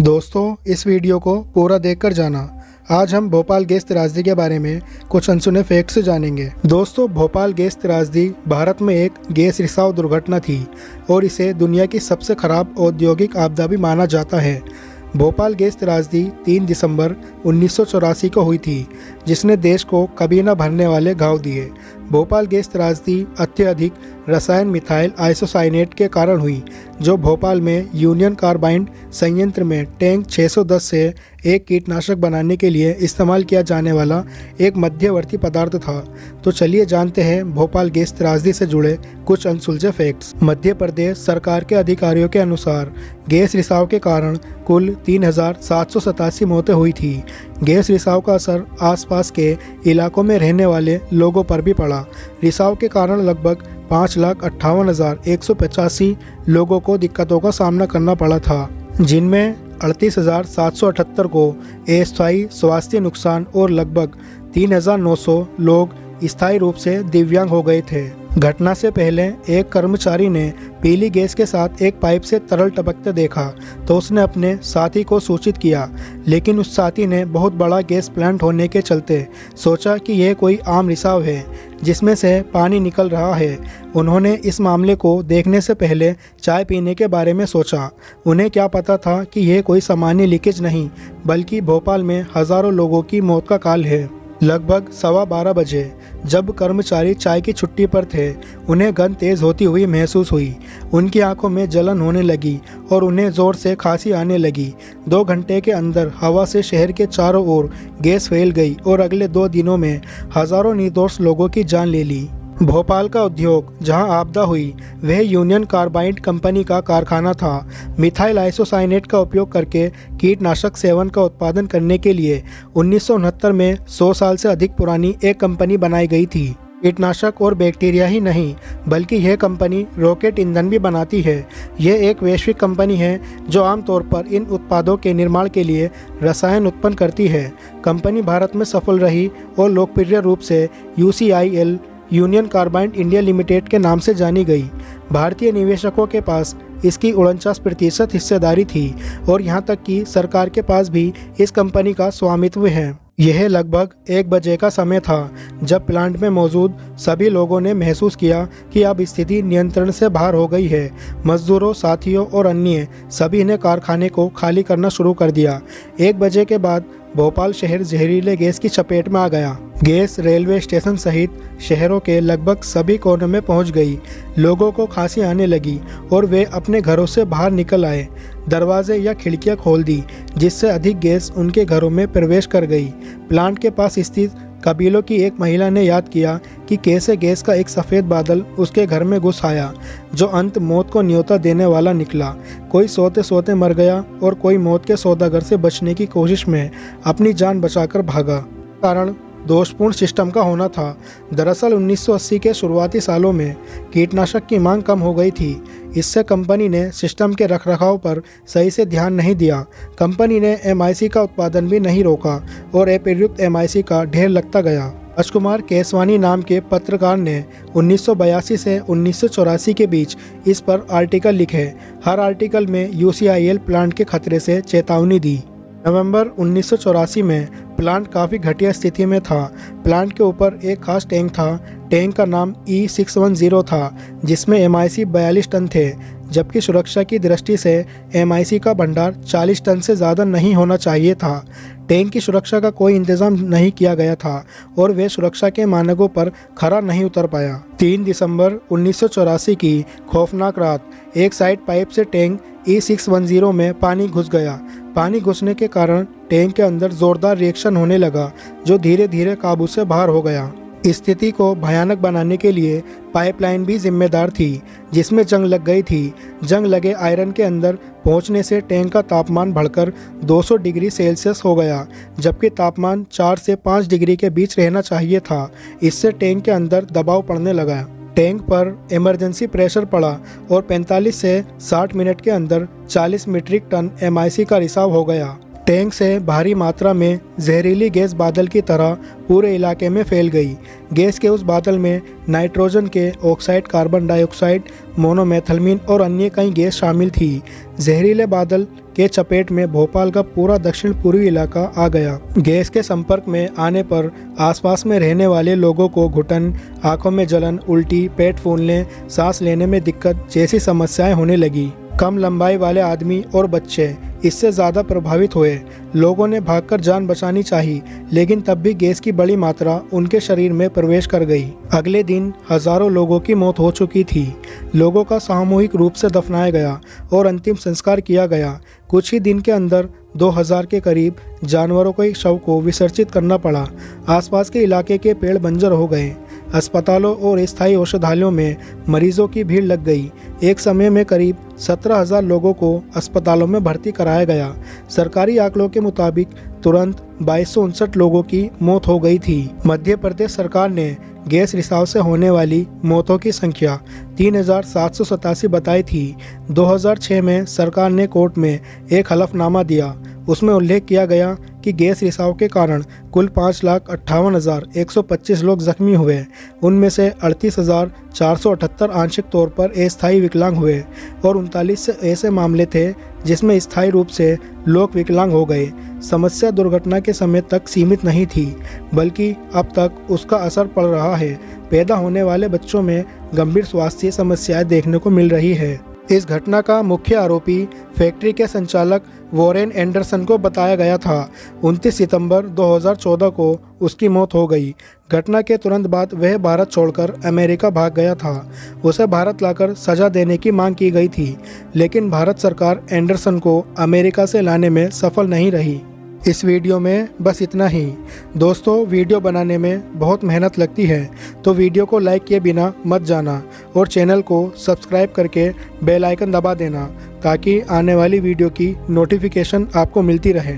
दोस्तों, इस वीडियो को पूरा देखकर जाना। आज हम भोपाल गैस त्रासदी के बारे में कुछ अनसुने फैक्ट्स जानेंगे। दोस्तों, भोपाल गैस त्रासदी भारत में एक गैस रिसाव दुर्घटना थी और इसे दुनिया की सबसे खराब औद्योगिक आपदा भी माना जाता है। भोपाल गैस त्रासदी 3 दिसंबर 1984 को हुई थी, जिसने देश को कभी न भरने वाले घाव दिए। भोपाल गैस त्रासदी अत्यधिक रसायन मिथाइल आइसोसाइनेट के कारण हुई, जो भोपाल में यूनियन कार्बाइड संयंत्र में टैंक 610 से एक कीटनाशक बनाने के लिए इस्तेमाल किया जाने वाला एक मध्यवर्ती पदार्थ था। तो चलिए जानते हैं भोपाल गैस त्रासदी से जुड़े कुछ अनसुलझे फैक्ट्स। मध्य प्रदेश सरकार के अधिकारियों के अनुसार गैस रिसाव के कारण कुल 3,787 मौतें हुई थी। गैस रिसाव का असर आसपास के इलाकों में रहने वाले लोगों पर भी पड़ा। रिसाव के कारण लगभग 5,58,185 लोगों को दिक्कतों का सामना करना पड़ा था, जिनमें 38,778 को अस्थायी स्वास्थ्य नुकसान और लगभग 3,900 लोग स्थायी रूप से दिव्यांग हो गए थे। घटना से पहले एक कर्मचारी ने पीली गैस के साथ एक पाइप से तरल टपकते देखा तो उसने अपने साथी को सूचित किया, लेकिन उस साथी ने बहुत बड़ा गैस प्लांट होने के चलते सोचा कि यह कोई आम रिसाव है जिसमें से पानी निकल रहा है। उन्होंने इस मामले को देखने से पहले चाय पीने के बारे में सोचा। उन्हें क्या पता था कि यह कोई सामान्य लीकेज नहीं, बल्कि भोपाल में हज़ारों लोगों की मौत का काल है। लगभग 12:15 बजे जब कर्मचारी चाय की छुट्टी पर थे, उन्हें गंध तेज होती हुई महसूस हुई। उनकी आंखों में जलन होने लगी और उन्हें ज़ोर से खांसी आने लगी। 2 घंटे के अंदर हवा से शहर के चारों ओर गैस फैल गई और अगले 2 दिनों में हज़ारों निर्दोष लोगों की जान ले ली। भोपाल का उद्योग जहां आपदा हुई वह यूनियन कार्बाइड कंपनी का कारखाना था। मिथाइल आइसोसाइनेट का उपयोग करके कीटनाशक सेवन का उत्पादन करने के लिए 1969 में 100 साल से अधिक पुरानी एक कंपनी बनाई गई थी। कीटनाशक और बैक्टीरिया ही नहीं, बल्कि यह कंपनी रॉकेट ईंधन भी बनाती है। यह एक वैश्विक कंपनी है जो आमतौर पर इन उत्पादों के निर्माण के लिए रसायन उत्पन्न करती है। कंपनी भारत में सफल रही और लोकप्रिय रूप से UCIL union carbide India limited के नाम से जानी गई। भारतीय निवेशकों के पास इसकी 49% हिस्सेदारी थी और यहाँ तक कि सरकार के पास भी इस कंपनी का स्वामित्व है। यह लगभग 1 बजे का समय था जब प्लांट में मौजूद सभी लोगों ने महसूस किया कि अब स्थिति नियंत्रण से बाहर हो गई है। मजदूरों, साथियों और अन्य सभी ने कारखाने को खाली करना शुरू कर दिया। 1 बजे के बाद भोपाल शहर जहरीले गैस की चपेट में आ गया। गैस रेलवे स्टेशन सहित शहरों के लगभग सभी कोनों में पहुंच गई। लोगों को खांसी आने लगी और वे अपने घरों से बाहर निकल आए। दरवाजे या खिड़कियां खोल दी, जिससे अधिक गैस उनके घरों में प्रवेश कर गई। प्लांट के पास स्थित कबीलों की एक महिला ने याद किया कि कैसे गैस का एक सफ़ेद बादल उसके घर में घुस आया, जो अंत मौत को न्योता देने वाला निकला। कोई सोते सोते मर गया और कोई मौत के सौदागर से बचने की कोशिश में अपनी जान बचाकर भागा। कारण दोषपूर्ण सिस्टम का होना था। दरअसल 1980 के शुरुआती सालों में कीटनाशक की मांग कम हो गई थी। इससे कंपनी ने सिस्टम के रखरखाव पर सही से ध्यान नहीं दिया। कंपनी ने MIC का उत्पादन भी नहीं रोका और अप्रयुक्त MIC का ढेर लगता गया। राजकुमार केसवानी नाम के पत्रकार ने 1982 से 1984 के बीच इस पर आर्टिकल लिखे। हर आर्टिकल में UCIL प्लांट के खतरे से चेतावनी दी। नवंबर 1984 में प्लांट काफ़ी घटिया स्थिति में था। प्लांट के ऊपर एक खास टैंक था। टैंक का नाम E610 था, जिसमें MIC 42 टन थे, जबकि सुरक्षा की दृष्टि से MIC का भंडार 40 टन से ज़्यादा नहीं होना चाहिए था। टैंक की सुरक्षा का कोई इंतजाम नहीं किया गया था और वे सुरक्षा के मानकों पर खरा नहीं उतर पाया। 3 दिसंबर 1984 की खौफनाक रात, एक साइड पाइप से टैंक E610 में पानी घुस गया। पानी घुसने के कारण टैंक के अंदर जोरदार रिएक्शन होने लगा, जो धीरे धीरे काबू से बाहर हो गया। स्थिति को भयानक बनाने के लिए पाइपलाइन भी जिम्मेदार थी, जिसमें जंग लग गई थी। जंग लगे आयरन के अंदर पहुंचने से टैंक का तापमान बढ़कर 200 डिग्री सेल्सियस हो गया, जबकि तापमान 4 से 5 डिग्री के बीच रहना चाहिए था। इससे टैंक के अंदर दबाव पड़ने लगा। टैंक पर इमरजेंसी प्रेशर पड़ा और 45 से 60 मिनट के अंदर 40 मीट्रिक टन MIC का रिसाव हो गया। टैंक से भारी मात्रा में जहरीली गैस बादल की तरह पूरे इलाके में फैल गई। गैस के उस बादल में नाइट्रोजन के ऑक्साइड, कार्बन डाइऑक्साइड, मोनोमेथैल्मीन और अन्य कई गैस शामिल थी। जहरीले बादल के चपेट में भोपाल का पूरा दक्षिण पूर्वी इलाका आ गया। गैस के संपर्क में आने पर आसपास में रहने वाले लोगों को घुटन, आंखों में जलन, उल्टी, पेट फूलने, सांस लेने में दिक्कत जैसी समस्याएं होने लगी। कम लंबाई वाले आदमी और बच्चे इससे ज़्यादा प्रभावित हुए। लोगों ने भागकर जान बचानी चाहिए, लेकिन तब भी गैस की बड़ी मात्रा उनके शरीर में प्रवेश कर गई। अगले दिन हजारों लोगों की मौत हो चुकी थी। लोगों का सामूहिक रूप से दफनाया गया और अंतिम संस्कार किया गया। कुछ ही दिन के अंदर 2000 के करीब जानवरों के शव को विसर्जित करना पड़ा। आसपास के इलाके के पेड़ बंजर हो गए। अस्पतालों और स्थायी औषधालयों में मरीजों की भीड़ लग गई। एक समय में करीब 17,000 लोगों को अस्पतालों में भर्ती कराया गया। सरकारी आंकड़ों के मुताबिक तुरंत 2259 लोगों की मौत हो गई थी। मध्य प्रदेश सरकार ने गैस रिसाव से होने वाली मौतों की संख्या 3787 बताई थी। 2006 में सरकार ने कोर्ट में एक हलफनामा दिया। उसमें उल्लेख किया गया कि गैस रिसाव के कारण कुल 5,58,125 लोग जख्मी हुए। उनमें से 38,478 आंशिक तौर पर अस्थायी विकलांग हुए और 39 ऐसे मामले थे जिसमें स्थायी रूप से लोग विकलांग हो गए। समस्या दुर्घटना के समय तक सीमित नहीं थी, बल्कि अब तक उसका असर पड़ रहा है। पैदा होने वाले बच्चों में गंभीर स्वास्थ्य समस्याएं देखने को मिल रही है। इस घटना का मुख्य आरोपी फैक्ट्री के संचालक वॉरेन एंडरसन को बताया गया था। 29 सितंबर 2014 को उसकी मौत हो गई। घटना के तुरंत बाद वह भारत छोड़कर अमेरिका भाग गया था। उसे भारत लाकर सजा देने की मांग की गई थी, लेकिन भारत सरकार एंडरसन को अमेरिका से लाने में सफल नहीं रही। इस वीडियो में बस इतना ही। दोस्तों, वीडियो बनाने में बहुत मेहनत लगती है, तो वीडियो को लाइक किए बिना मत जाना और चैनल को सब्सक्राइब करके बेल आइकन दबा देना, ताकि आने वाली वीडियो की नोटिफिकेशन आपको मिलती रहे।